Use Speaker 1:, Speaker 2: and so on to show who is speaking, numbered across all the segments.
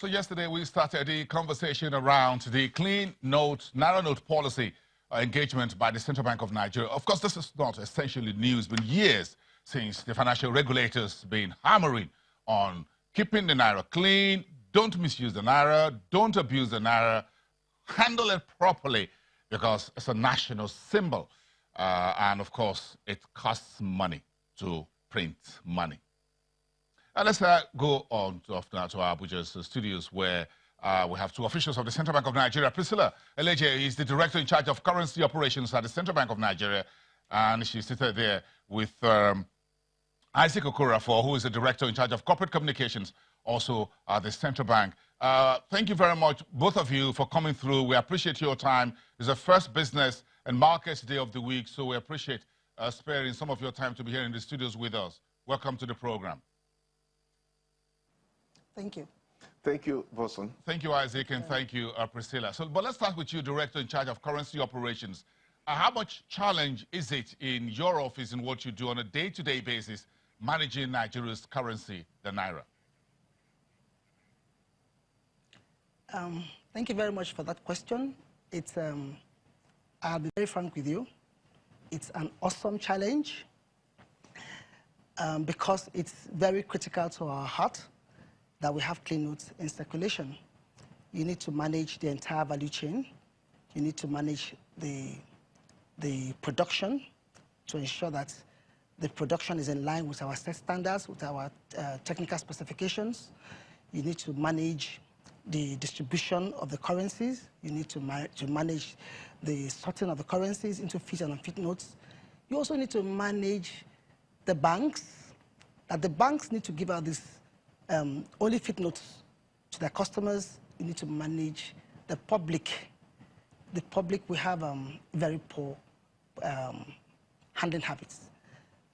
Speaker 1: So yesterday we started the conversation around the clean note, Naira note policy engagement by the Central Bank of Nigeria. Of course, this is not essentially news, but years since the financial regulators been hammering on keeping the Naira clean, don't misuse the Naira, don't abuse the Naira, handle it properly because it's a national symbol. And of course, it costs money to print money. Let's go on to our Abuja's studios where we have two officials of the Central Bank of Nigeria. Priscilla Eleje is the director in charge of currency operations at the Central Bank of Nigeria, and she's seated there with Isaac Okorafor, who is the director in charge of corporate communications, also at the Central Bank. Thank you very much, both of you, for coming through. We appreciate your time. It's the first business and markets day of the week, so we appreciate sparing some of your time to be here in the studios with us. Welcome to the program.
Speaker 2: Thank you.
Speaker 3: Thank you, Boson.
Speaker 1: Thank you, Isaac, and thank you, Priscilla. But let's start with you, Director in charge of currency operations. How much challenge is it in your office in what you do on a day-to-day basis managing Nigeria's currency, the Naira?
Speaker 2: Thank you very much for that question. It's, I'll be very frank with you. It's an awesome challenge because it's very critical to our heart that we have clean notes in circulation. You need to manage the entire value chain. You need to manage the production to ensure that the production is in line with our set standards, with our technical specifications. You need to manage the distribution of the currencies. You need to manage the sorting of the currencies into fit and unfit notes. You also need to manage the banks, that the banks need to give out these only fit notes to their customers. You need to manage the public. The public, we have very poor handling habits.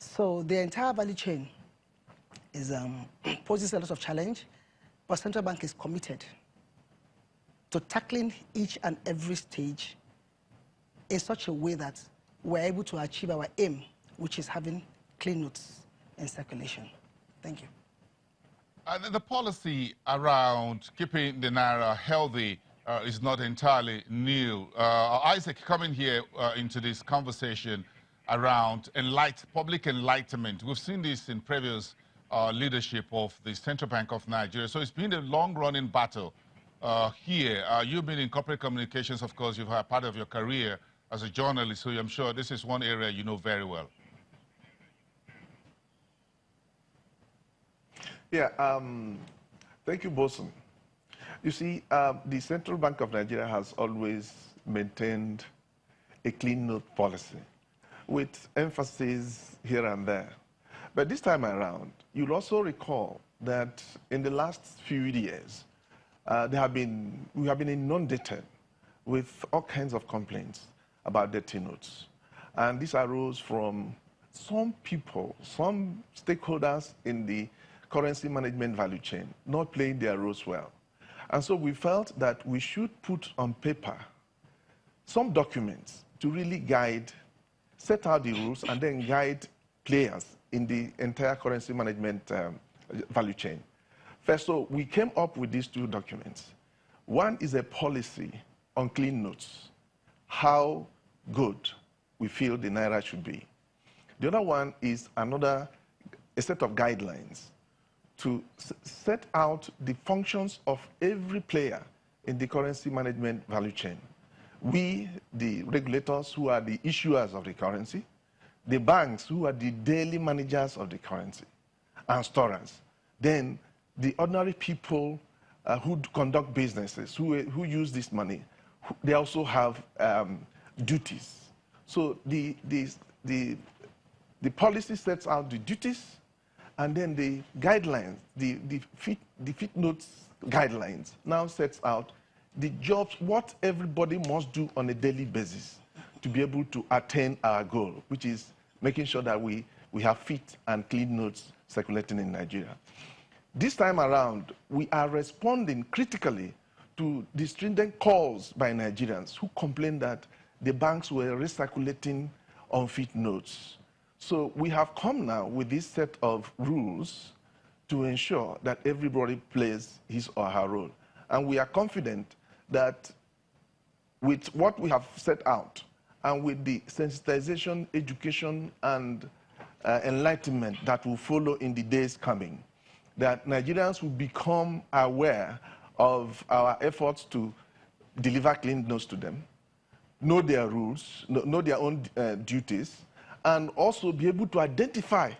Speaker 2: So the entire value chain is, poses a lot of challenge, but Central Bank is committed to tackling each and every stage in such a way that we're able to achieve our aim, which is having clean notes in circulation. Thank you.
Speaker 1: The policy around keeping the Naira healthy is not entirely new. Isaac, coming here into this conversation around public enlightenment. We've seen this in previous leadership of the Central Bank of Nigeria. So it's been a long-running battle here. You've been in corporate communications, of course. You've had part of your career as a journalist, so I'm sure this is one area you know very well.
Speaker 3: Yeah, thank you, Boson. You see, the Central Bank of Nigeria has always maintained a clean note policy with emphasis here and there. But this time around, you'll also recall that in the last few years, we have been inundated with all kinds of complaints about dirty notes. And this arose from some people, some stakeholders in the currency management value chain not playing their roles well. And so we felt that we should put on paper some documents to really set out the rules and then guide players in the entire currency management value chain. First, so we came up with these two documents. One is a policy on clean notes, how good we feel the Naira should be. The other one is a set of guidelines to set out the functions of every player in the currency management value chain. We, the regulators who are the issuers of the currency, the banks who are the daily managers of the currency, and storers. Then the ordinary people who conduct businesses, who use this money, they also have duties. So the policy sets out the duties, and then the guidelines, the fit notes guidelines now sets out the jobs, what everybody must do on a daily basis to be able to attain our goal, which is making sure that we have fit and clean notes circulating in Nigeria. This time around, we are responding critically to the stringent calls by Nigerians who complained that the banks were recirculating unfit notes. So we have come now with this set of rules to ensure that everybody plays his or her role. And we are confident that with what we have set out and with the sensitization, education, and enlightenment that will follow in the days coming, that Nigerians will become aware of our efforts to deliver clean notes to them, know their rules, know their own duties, and also be able to identify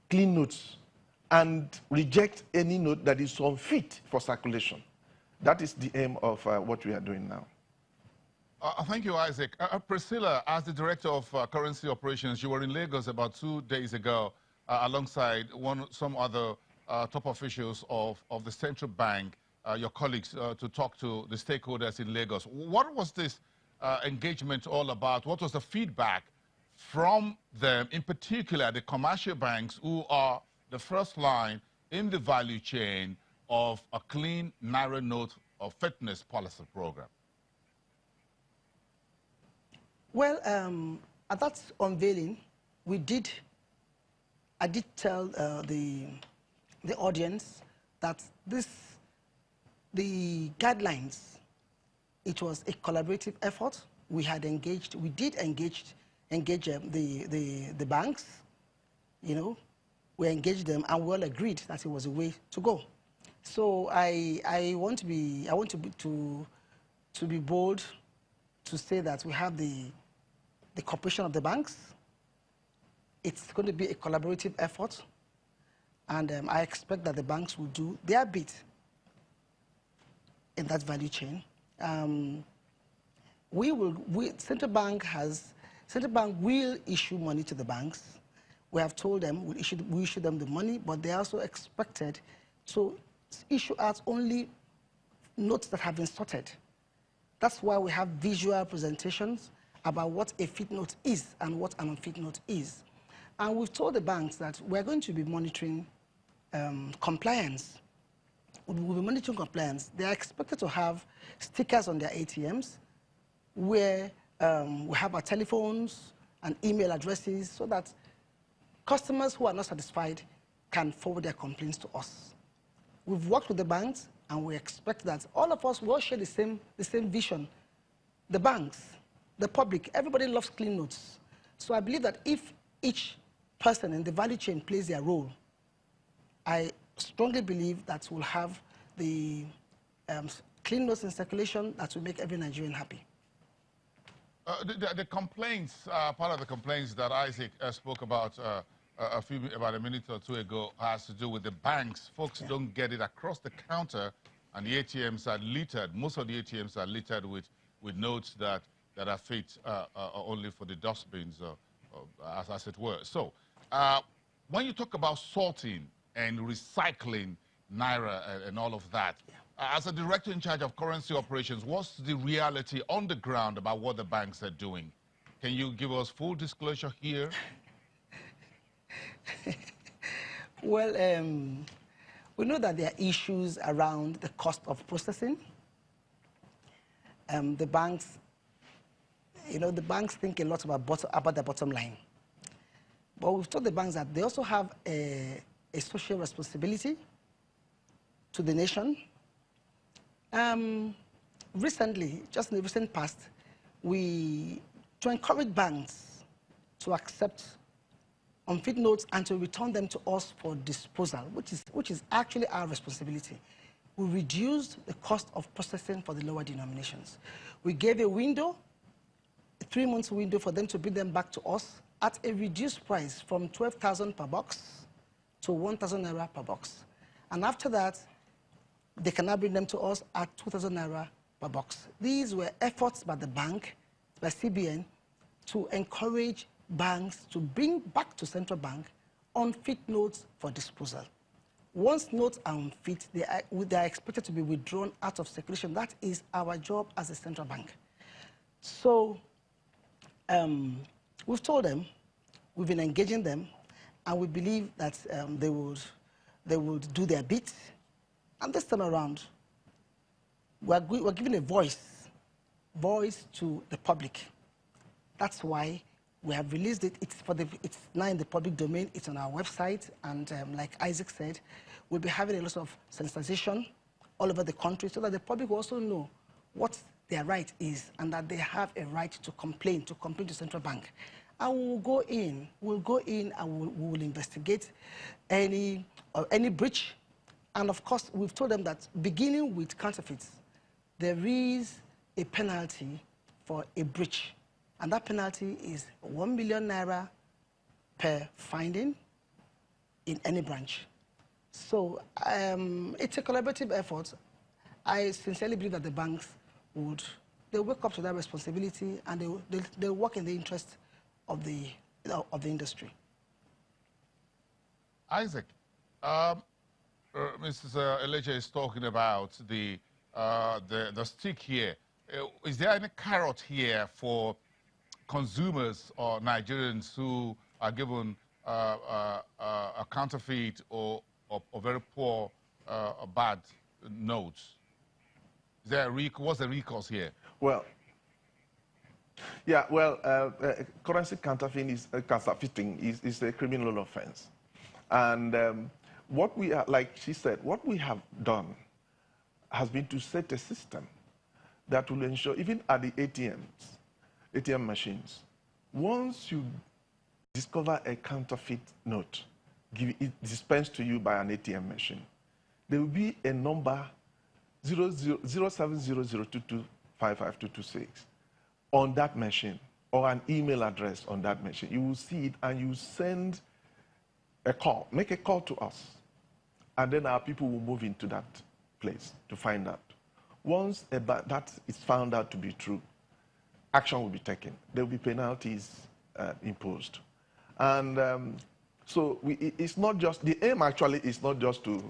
Speaker 3: clean notes and reject any note that is unfit for circulation. That is the aim of what we are doing now.
Speaker 1: Thank you, Isaac. Priscilla, as the Director of Currency Operations, you were in Lagos about 2 days ago alongside some other top officials of the central bank, your colleagues, to talk to the stakeholders in Lagos. What was this engagement all about? What was the feedback from them, in particular the commercial banks who are the first line in the value chain of a clean Naira note of fitness policy program?
Speaker 2: Well, at that unveiling, I did tell the audience that the guidelines, it was a collaborative effort. We did engage the banks, you know, we engaged them and we all agreed that it was a way to go. So I want to be bold to say that we have the cooperation of the banks. It's going to be a collaborative effort, and I expect that the banks will do their bit in that value chain. Central Bank will issue money to the banks. We have told them we issue them the money, but they are also expected to issue out only notes that have been sorted. That's why we have visual presentations about what a fit note is and what an unfit note is. And we've told the banks that we're going to be monitoring compliance. We'll be monitoring compliance. They are expected to have stickers on their ATMs where we have our telephones and email addresses so that customers who are not satisfied can forward their complaints to us. We've worked with the banks, and we expect that all of us will share the same vision. The banks, the public, everybody loves clean notes. So I believe that if each person in the value chain plays their role, I strongly believe that we'll have the clean notes in circulation that will make every Nigerian happy.
Speaker 1: The complaints, part of the complaints that Isaac spoke about about a minute or two ago has to do with the banks. Folks don't get it across the counter, and the ATMs are littered. Most of the ATMs are littered with notes that are fit only for the dustbins, as it were. So, when you talk about sorting and recycling Naira and all of that, as a director in charge of currency operations, what's the reality on the ground about what the banks are doing? Can you give us full disclosure here?
Speaker 2: Well, we know that there are issues around the cost of processing. The banks, the banks think a lot about the bottom line. But we've told the banks that they also have a social responsibility to the nation. Recently, just in the recent past, to encourage banks to accept unfit notes and to return them to us for disposal, which is actually our responsibility. We reduced the cost of processing for the lower denominations. We gave a window, a 3-month window for them to bring them back to us at a reduced price from 12,000 per box to 1,000 Naira per box. And after that, they can now bring them to us at 2,000 Naira per box. These were efforts by the bank, by CBN, to encourage banks to bring back to central bank unfit notes for disposal. Once notes are unfit, they are expected to be withdrawn out of circulation. That is our job as a central bank. So we've told them, we've been engaging them, and we believe that they would do their bit. And this time around, we're giving a voice to the public. That's why We have released it. It's now in the public domain. It's on our website. And like Isaac said, we'll be having a lot of sensitization all over the country so that the public will also know what their right is and that they have a right to complain to central bank. And we'll go in and we will investigate any breach. And of course, we've told them that beginning with counterfeits, there is a penalty for a breach. And that penalty is 1 million naira per finding in any branch. So it's a collaborative effort. I sincerely believe that the banks they'll wake up to that responsibility and they'll work in the interest of the industry.
Speaker 1: Isaac, Mrs. Eleja is talking about the stick here. Is there any carrot here for consumers or Nigerians who are given a counterfeit or very poor or bad notes? Is there what's the recourse here?
Speaker 3: Well, yeah, well, currency counterfeiting is a criminal offense. And what we are, like she said, what we have done has been to set a system that will ensure, even at the ATM machines, once you discover a counterfeit note, it dispensed to you by an ATM machine, there will be a number 070022552226 on that machine, or an email address on that machine. You will see it and you send a call, make a call to us, and then our people will move into that place to find out. Once that is found out to be true, action will be taken. There will be penalties imposed. And so it's not just, the aim actually is not just to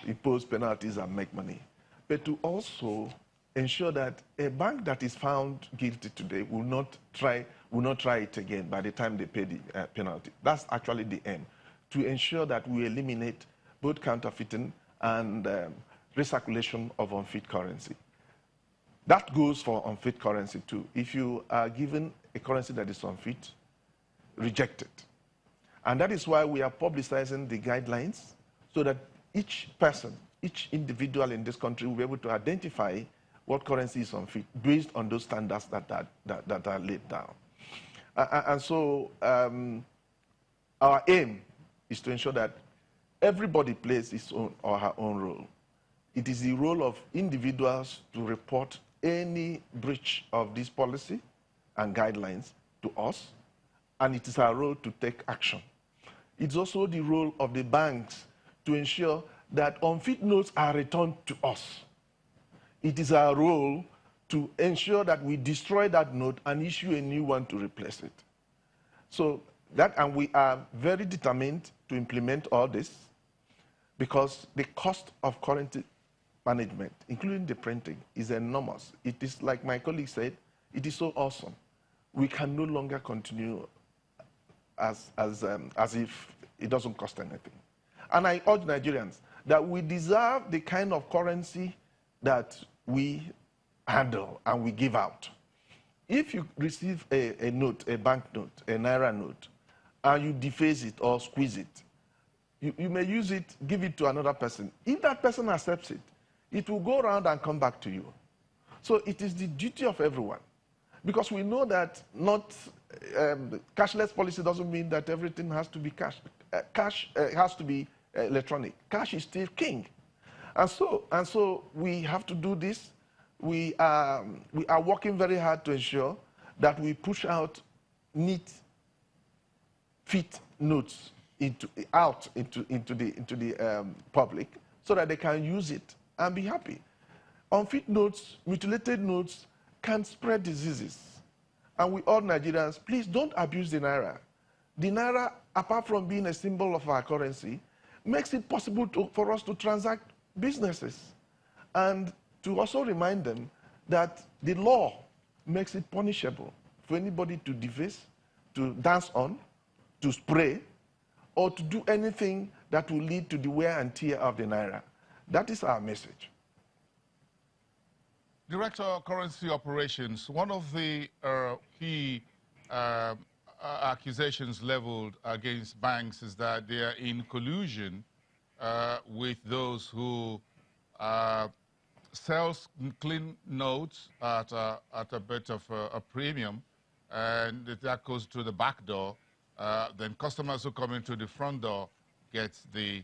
Speaker 3: impose penalties and make money, but to also ensure that a bank that is found guilty today will not try it again by the time they pay the penalty. That's actually the aim, to ensure that we eliminate both counterfeiting and recirculation of unfit currency. That goes for unfit currency too. If you are given a currency that is unfit, reject it. And that is why we are publicizing the guidelines so that each person, each individual in this country will be able to identify what currency is unfit based on those standards that are laid down. And so our aim is to ensure that everybody plays his own or her own role. It is the role of individuals to report any breach of this policy and guidelines to us, and it is our role to take action. It's also the role of the banks to ensure that unfit notes are returned to us. It is our role to ensure that we destroy that note and issue a new one to replace it. So that, and we are very determined to implement all this because the cost of currency management, including the printing, is enormous. It is, like my colleague said, it is so awesome. We can no longer continue as if it doesn't cost anything. And I urge Nigerians that we deserve the kind of currency that we handle and we give out. If you receive a note, a bank note, a Naira note, and you deface it or squeeze it, you may use it, give it to another person. If that person accepts it, it will go around and come back to you. So it is the duty of everyone. Because we know that cashless policy doesn't mean that everything has to be cash. Cash has to be electronic. Cash is still king. And so we have to do this. We are working very hard to ensure that we push out neat, fit notes into the public so that they can use it and be happy. Unfit notes, mutilated notes can spread diseases. And we all Nigerians, please don't abuse the Naira. The Naira, apart from being a symbol of our currency, makes it possible for us to transact businesses. And to also remind them that the law makes it punishable for anybody to deface, to dance on, to spray, or to do anything that will lead to the wear and tear of the Naira. That is our message. Director
Speaker 1: of Currency Operations, one of the key accusations leveled against banks is that they are in collusion with those who sell clean notes at a bit of a premium, and that goes to the back door. Then customers who come into the front door get the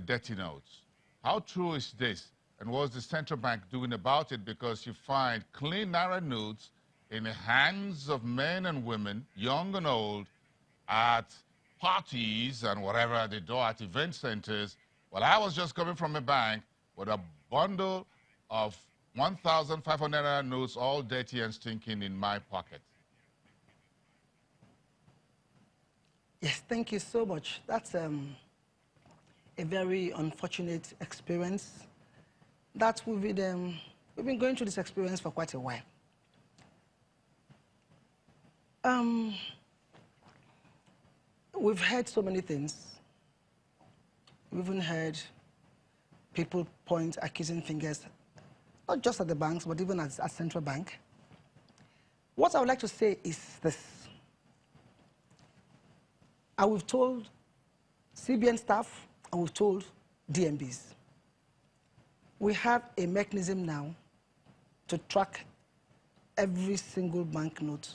Speaker 1: dirty notes. How true is this? And what's the central bank doing about it? Because you find clean Naira notes in the hands of men and women, young and old, at parties and whatever they do at event centers. Well, I was just coming from a bank with a bundle of 1,500 Naira notes, all dirty and stinking, in my pocket.
Speaker 2: Yes, thank you so much. That's a very unfortunate experience. That we've been going through this experience for quite a while. We've heard so many things. We've even heard people point accusing fingers, not just at the banks, but even at central bank. What I would like to say is this. And we've told CBN staff, and we've told DMBs. We have a mechanism now to track every single banknote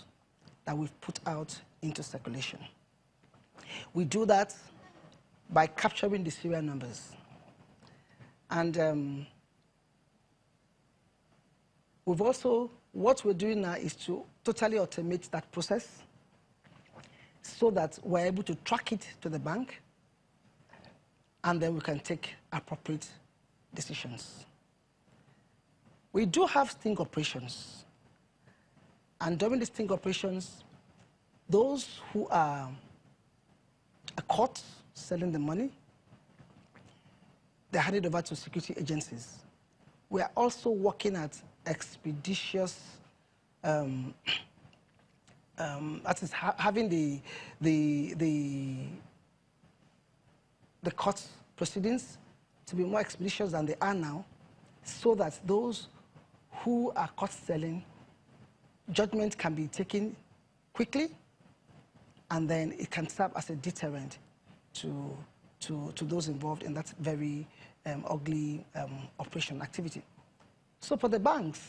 Speaker 2: that we've put out into circulation. We do that by capturing the serial numbers. And we've also, what we're doing now is to totally automate that process so that we're able to track it to the bank, and then we can take appropriate decisions. We do have sting operations. And during the sting operations, those who are caught selling the money, they're handed over to security agencies. We are also working at expeditious, that is having the court proceedings to be more expeditious than they are now, so that those who are caught selling, judgment can be taken quickly, and then it can serve as a deterrent to those involved in that very ugly operation activity. So for the banks,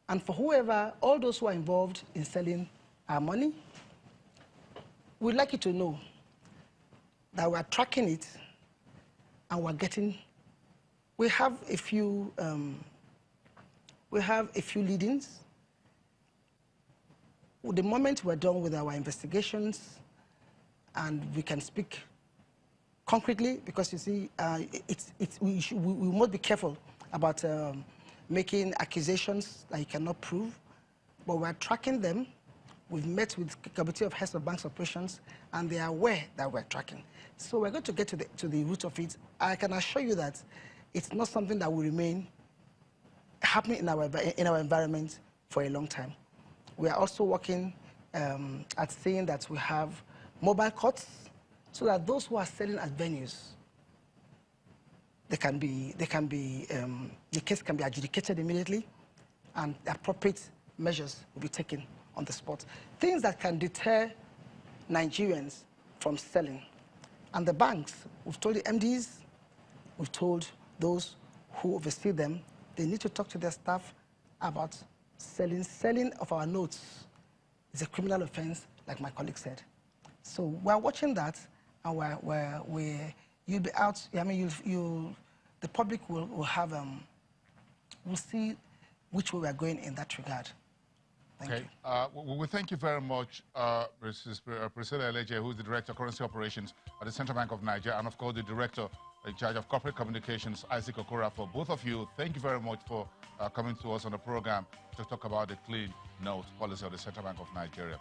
Speaker 2: and for whoever, all those who are involved in selling our money, we'd like you to know that we're tracking it, and we're getting, we have a few lead-ins. The moment we're done with our investigations, and we can speak concretely, because you see, we must be careful about making accusations that you cannot prove, but we're tracking them. We've met with the Committee of Heads of Banks Operations, and they are aware that we're tracking. So we're going to get to the root of it. I can assure you that it's not something that will remain happening in our environment for a long time. We are also working at saying that we have mobile courts, so that those who are selling at venues, the case can be adjudicated immediately, and appropriate measures will be taken on the spot. Things that can deter Nigerians from selling. And the banks, we've told the MDs, we've told those who oversee them, they need to talk to their staff about selling. Selling of our notes is a criminal offense, like my colleague said. So we're watching that, and you'll be out. I mean, the public will have will see which way we're going in that regard. Thank you.
Speaker 1: We thank you very much, Mrs. Priscilla Eleje, who is the Director of Currency Operations at the Central Bank of Nigeria, and of course the Director in charge of Corporate Communications, Isaac Okora. For both of you, thank you very much for coming to us on the program to talk about the clean note policy of the Central Bank of Nigeria.